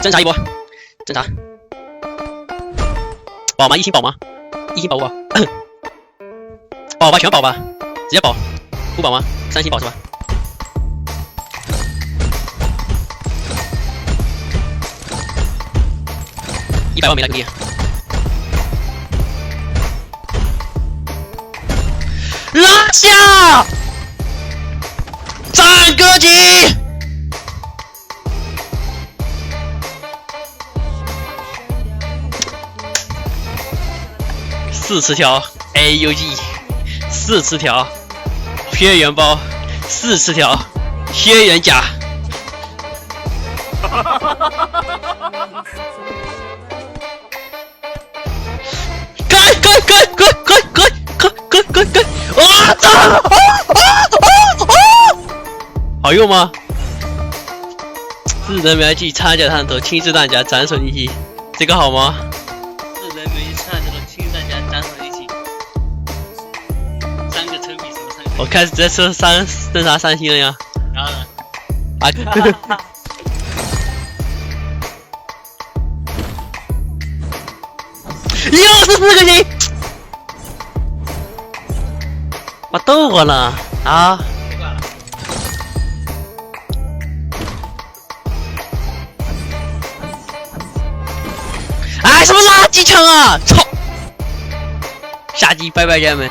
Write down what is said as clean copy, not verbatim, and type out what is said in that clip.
侦查一波，侦查。保吗？一星保吗？一星保不保？保吧，全保吧，直接保。不保吗？3星保是吧？100万没来个弟。拉下！战歌姬！4词条 AUG， 4词条血缘包，4词条血缘甲。滚！我操！好用吗？智能瞄记插甲探头，轻质弹夹斩首一体，这个好吗？智能瞄记插甲探头，轻质弹夹斩首一体，3个抽屉什么3个？我开始在说侦查3星了呀。然后呢？又是4个星！我逗我了啊！哎，什么垃圾枪啊！操！下集拜拜，家人们。